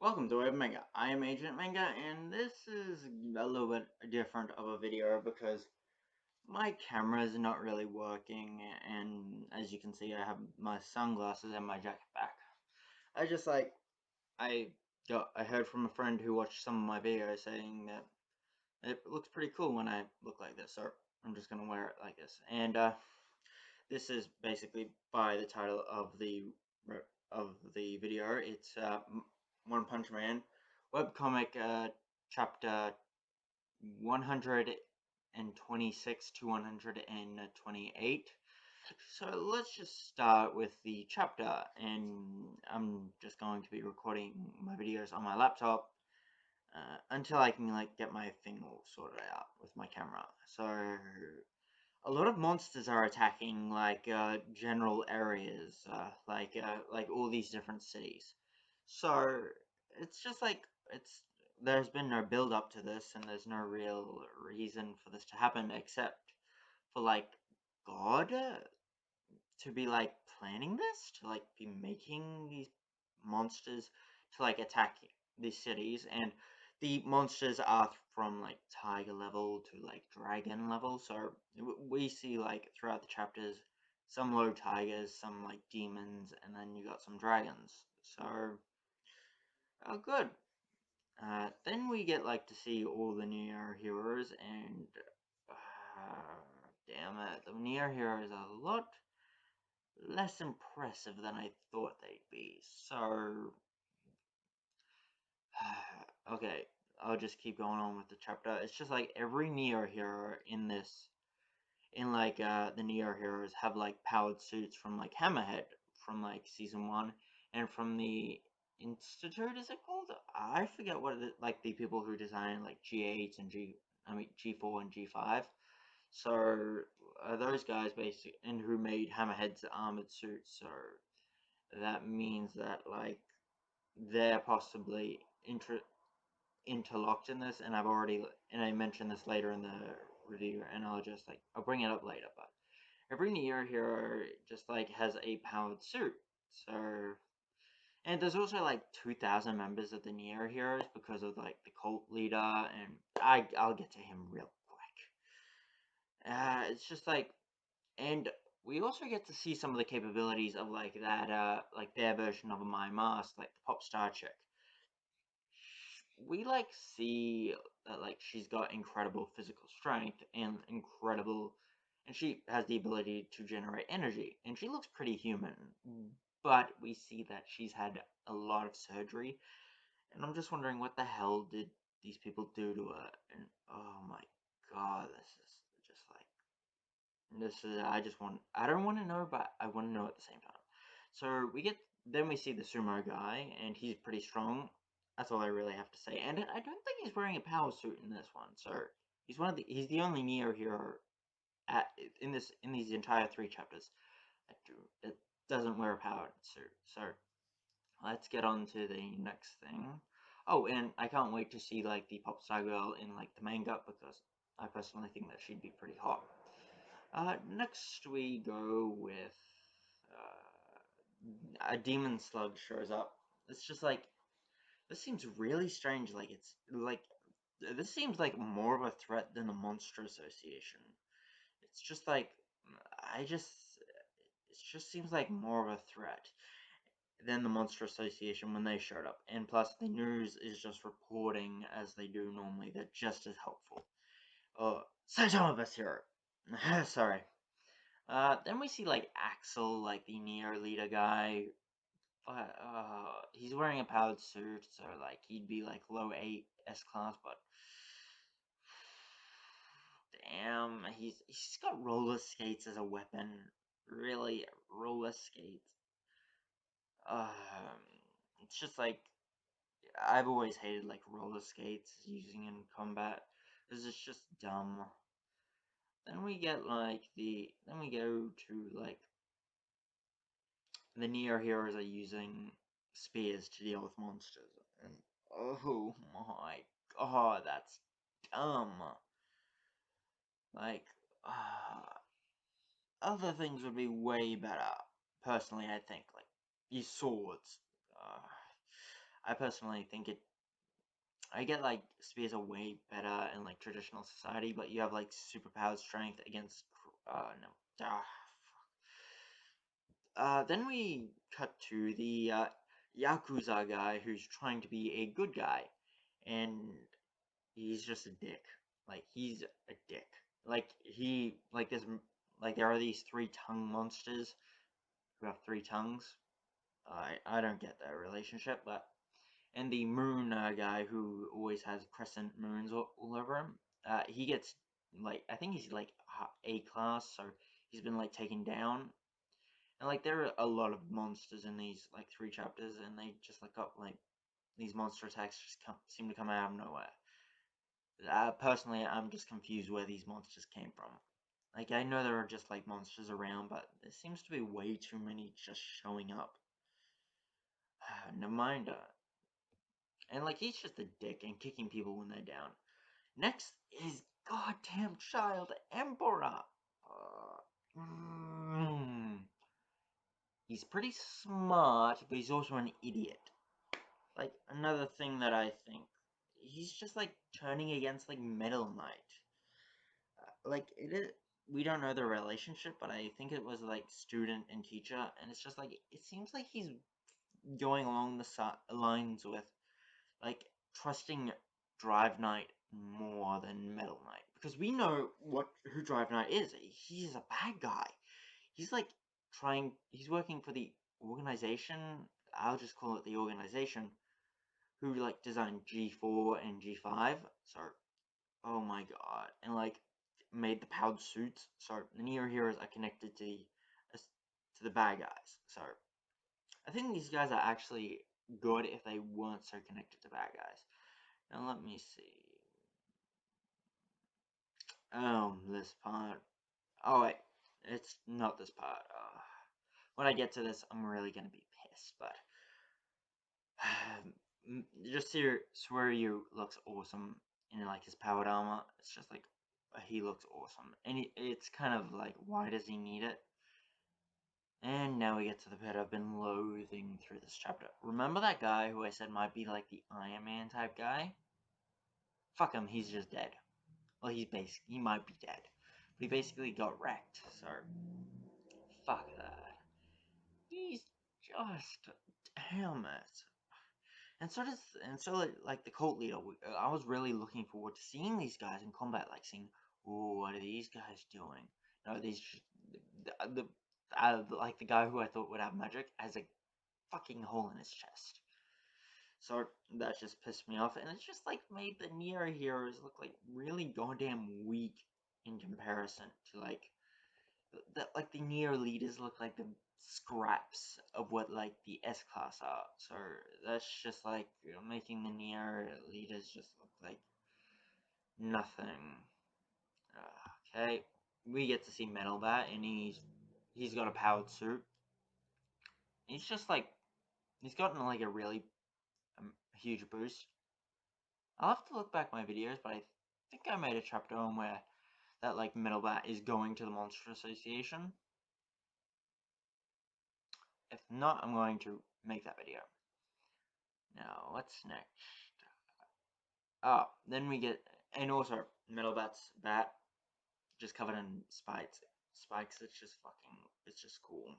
Welcome to manga. I am Agent Manga, and this is a little bit different of a video because my camera is not really working, and as you can see, I have my sunglasses and my jacket back. I just I I heard from a friend who watched some of my videos saying that it looks pretty cool when I look like this, so I'm just gonna wear it like this. And this is basically by the title of the video. It's One Punch Man webcomic, chapter 126 to 128. So let's just start with the chapter, and I'm just going to be recording my videos on my laptop until I can get my thing all sorted out with my camera. So a lot of monsters are attacking general areas, like all these different cities. So it's just it's there's been no build up to this, and there's no real reason for this to happen except for God to be planning this, to be making these monsters to attack these cities. And the monsters are from tiger level to dragon level, so we see throughout the chapters some low tigers, some demons, and then you got some dragons. So good. Then we get to see all the Neo heroes, and uh, damn it, the Neo heroes are a lot less impressive than I thought they'd be. So, okay, I'll just keep going on with the chapter. It's just every Neo hero in this, the Neo heroes have powered suits from Hammerhead from season one, and from the Institute, is it called? I forget what it is, the people who design G8 and G4 and G5. So those guys basically, and who made Hammerhead's armored suits. So that means that they're possibly interlocked in this, and I mentioned this later in the review, and I'll bring it up later. But every Neo hero just has a powered suit. So, and there's also 2,000 members of the Neo heroes because of the cult leader, and I'll get to him real quick. It's just and we also get to see some of the capabilities of their version of a My Mask, like the pop star chick. We see that she's got incredible physical strength and and she has the ability to generate energy, and she looks pretty human. But we see that she's had a lot of surgery, and I'm just wondering what the hell did these people do to her? And oh my god, this is just I don't want to know, but I want to know at the same time. So then we see the sumo guy, and he's pretty strong. That's all I really have to say. And I don't think he's wearing a power suit in this one. So he's the only Neo hero in these entire three chapters that doesn't wear a power suit. So let's get on to the next thing. Oh, and I can't wait to see the pop star girl in the manga, because I personally think that she'd be pretty hot. Next we go with a demon slug shows up. It's just this seems really strange. This seems like more of a threat than the Monster Association. It's just I just it just seems like more of a threat than the Monster Association when they showed up. And plus, the news is just reporting as they do normally. They're just as helpful. Say some of us here. Sorry. Then we see Axel, the Neo leader guy. But he's wearing a powered suit, so he'd be low 8 S class, but damn, he's got roller skates as a weapon. Really, roller skates. Um, it's just I've always hated roller skates using in combat, because it's just dumb. Then we get then we go to the Neo heroes are using spears to deal with monsters, and oh my god, that's dumb. Like, uh, other things would be way better. Personally, I think use swords. Uh, I personally think I get like spears are way better in like traditional society, but you have like superpowered strength against no. Then we cut to the Yakuza guy who's trying to be a good guy, and he's just a dick. Like, he's a dick. Like, there are these three tongue monsters who have three tongues. I don't get that relationship, but. And the moon guy who always has crescent moons all over him, he gets, like, I think he's, like, A class, so he's been, like, taken down. And, like, there are a lot of monsters in these, like, 3 chapters, and they just, like, got, like, these monster attacks just seem to come out of nowhere. Personally, I'm just confused where these monsters came from. Like, I know there are just, like, monsters around, but there seems to be way too many just showing up. Never mind. And, like, he's just a dick and kicking people when they're down. Next is goddamn Child Emperor. He's pretty smart, but he's also an idiot. Like, another thing that I think, he's just, like, turning against, like, Metal Knight. Like, it is, we don't know the relationship, but I think it was, like, student and teacher, and it's just, like, it seems like he's going along the lines with, like, trusting Drive Knight more than Metal Knight. Because we know who Drive Knight is. He's a bad guy. He's, like, he's working for the organization, I'll just call it the organization, who, like, designed G4 and G5, so, oh my god, and, like, made the powered suits, so the Neo Heroes are connected to the bad guys, so, I think these guys are actually good if they weren't so connected to bad guys. Now, let me see. This part. Oh, wait, it's not this part. When I get to this, I'm really gonna be pissed, but just here, Suiryu looks awesome in, like, his powered armor. It's just like, he looks awesome, and it's kind of like, why does he need it? And now we get to the bit I've been loathing through this chapter. Remember that guy who I said might be like the Iron Man type guy? Fuck him, he's just dead. Well, he might be dead, but he basically got wrecked. So fuck that. He's just damn it. And so like the cult leader, I was really looking forward to seeing these guys in combat, like seeing, oh, what are these guys doing? No, like the guy who I thought would have magic has a fucking hole in his chest. So that just pissed me off, and it's just like made the Neo heroes look like really goddamn weak in comparison to like the Neo leaders look like the scraps of what like the S class are. So that's just like, making the Neo leaders just look like nothing. Okay, we get to see Metal Bat, and he's got a powered suit. He's just like, he's gotten like a really huge boost. I'll have to look back my videos, but I think I made a chapter on where that like Metal Bat is going to the Monster Association. If not, I'm going to make that video. Now, what's next? Oh, then we get, and also Metal Bat's bat just covered in spikes. Spikes. It's just cool.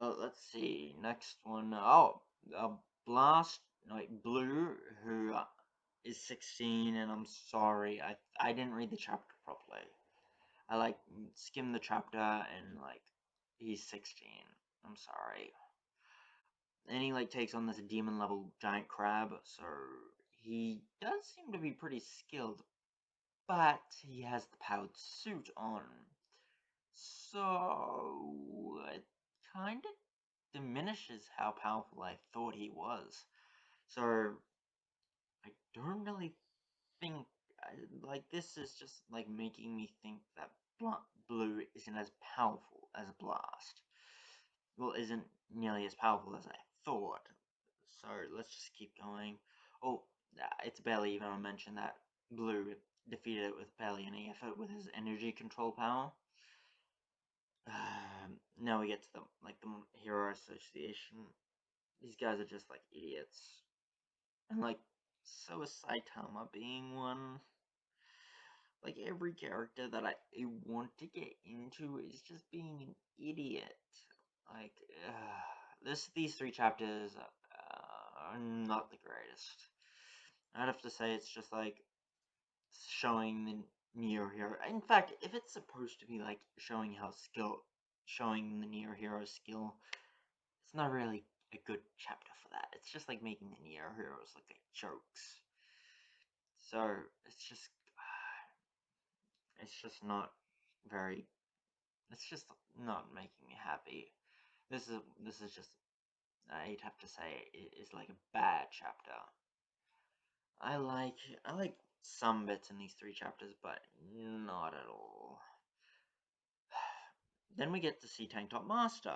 Let's see. Next one. Oh, Blast, like Blue, who is 16, and I'm sorry, I didn't read the chapter properly. I like skimmed the chapter, and like he's 16. I'm sorry. And he like takes on this demon level giant crab, so he does seem to be pretty skilled, but he has the powered suit on. So it kind of diminishes how powerful I thought he was. So I don't really think, like, this is just like making me think that Blue isn't as powerful as Blast. Well, isn't nearly as powerful as I thought. So let's just keep going. Oh, it's barely even a mention that Blue defeated it with barely any effort with his energy control power. Now we get to the Hero Association. These guys are just like idiots. and like so is Saitama being one. Like every character that I want to get into is just being an idiot. Like these three chapters are not the greatest. I'd have to say it's just like showing the Neo hero. In fact, if it's supposed to be like showing showing the Neo hero's skill, it's not really a good chapter for that. It's just like making the Neo heroes look like jokes. So it's just not very. It's just not making me happy. This is just, I'd have to say it's like a bad chapter. I like some bits in these three chapters, but not at all. Then we get to see Tank Top Master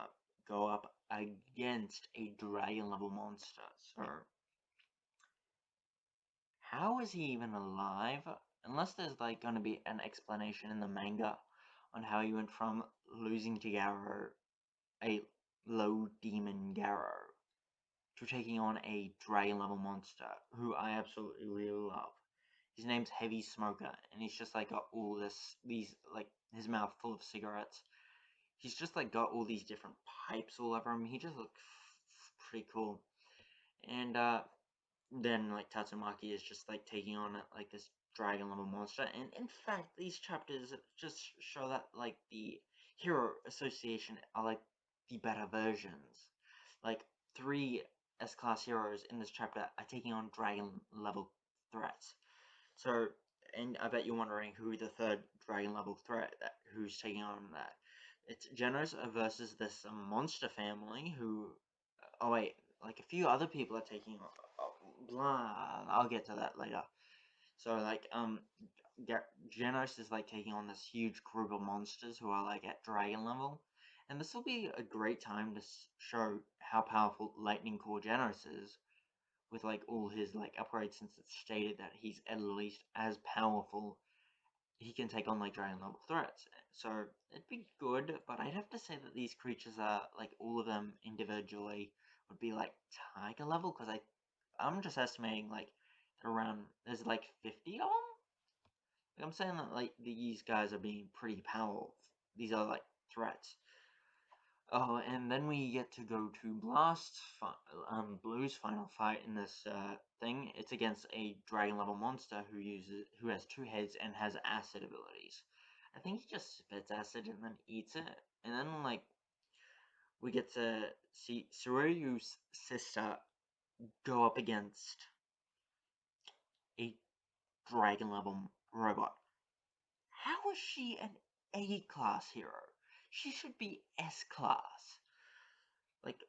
go up against a dragon level monster. So how is he even alive? Unless there's like gonna be an explanation in the manga on how he went from losing to Garou, a low demon Garou, to taking on a dragon level monster who I absolutely really love. His name's Heavy Smoker, and he's just like got all these like his mouth full of cigarettes. He's just like got all these different pipes all over him. He just looks pretty cool. And then like Tatsumaki is just like taking on like this dragon level monster. And in fact, these chapters just show that like the hero association are like the better versions. Like 3 S-class heroes in this chapter are taking on dragon level threats. So, and I bet you're wondering who the third dragon level threat who's taking on that. It's Genos versus this monster family who. Oh wait, like a few other people are taking. Blah. I'll get to that later. So like Genos is like taking on this huge group of monsters who are like at dragon level, and this will be a great time to show how powerful Lightning Core Genos is with like all his like upgrades, since it's stated that he's at least as powerful. He can take on like dragon level threats. So it'd be good, but I'd have to say that these creatures are like all of them individually would be like tiger level, because I'm just estimating like around there's like 50 of them. Like, I'm saying that like these guys are being pretty powerful. These are like threats. Oh, and then we get to go to Blue's final fight in this thing. It's against a dragon level monster who has 2 heads and has acid abilities. I think he just spits acid and then eats it. And then like we get to see Suryu's sister go up against a dragon level robot. How is she an A class hero? She should be S class. Like,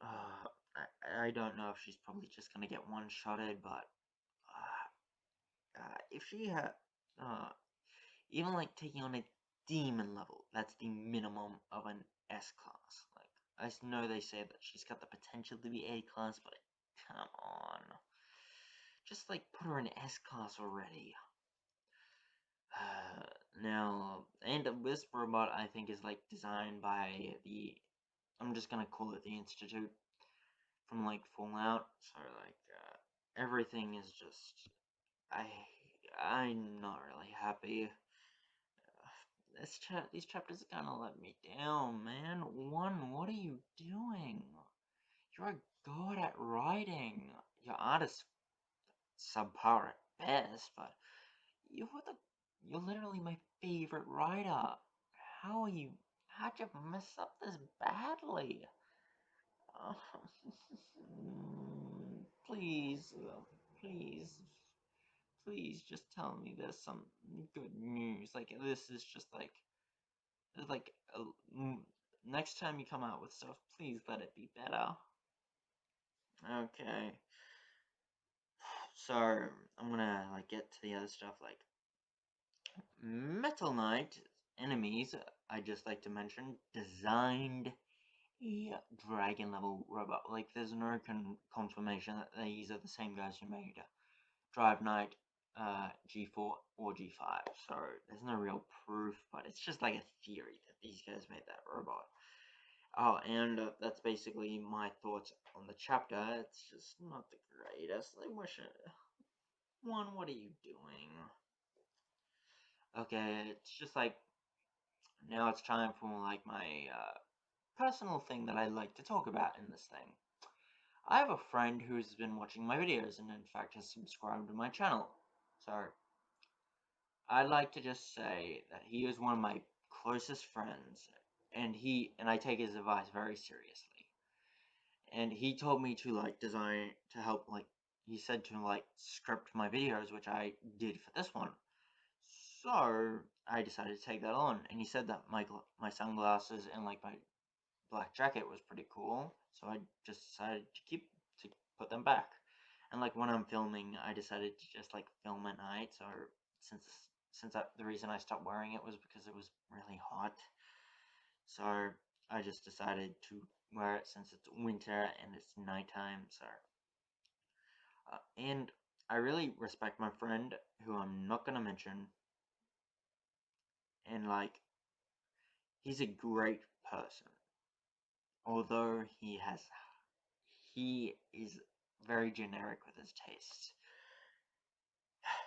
I don't know if she's probably just gonna get one-shotted, but if she had, uh, even like taking on a demon level, that's the minimum of an S class. Like, I know they say that she's got the potential to be A class, but come on, just like put her in S class already. Now, and this robot I think is like designed by I'm just gonna call it the Institute from like Fallout. So like everything is just I I'm not really happy. These chapters are gonna let me down, man. What are you doing? You're a god at writing. Your art is subpar at best, but you're the you're literally my favorite writer. How'd you mess up this badly? Uh, please, please, please just tell me there's some good news. Like, this is just like, next time you come out with stuff, please let it be better. Okay. So, I'm gonna, like, get to the other stuff, like, Metal Knight enemies, I just like to mention, designed a dragon level robot. Like, there's no confirmation that these are the same guys who made Drive Knight, G4 or G5. So there's no real proof, but it's just like a theory that these guys made that robot. Oh, and that's basically my thoughts on the chapter. It's just not the greatest. I wish it... One, what are you doing? Okay, it's just like, now it's time for like my personal thing that I like to talk about in this thing. I have a friend who's been watching my videos and in fact has subscribed to my channel. So, I'd like to just say that he is one of my closest friends, and I take his advice very seriously. And he told me to like design to help like he said to like script my videos, which I did for this one. So I decided to take that on, and he said that my sunglasses and like my black jacket was pretty cool, so I just decided to put them back. And like when I'm filming, I decided to just like film at night. So since the reason I stopped wearing it was because it was really hot, so I just decided to wear it since it's winter and it's nighttime. So and I really respect my friend who I'm not gonna mention, and like he's a great person, although he is very generic with his tastes.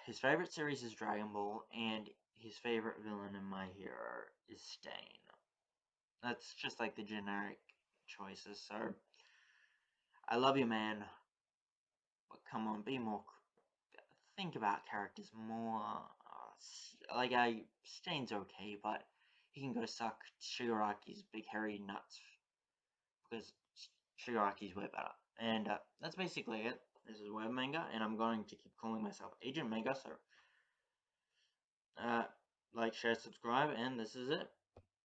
His favorite series is Dragon Ball, and his favorite villain in My Hero is Stain. That's just like the generic choices. So I love you, man, but come on, be more. Think about characters more. Like Stain's okay, but he can go suck Shigaraki's big hairy nuts because Shigaraki's way better. And that's basically it. This is Web Manga, and I'm going to keep calling myself Agent Manga. So like, share, subscribe, and this is it.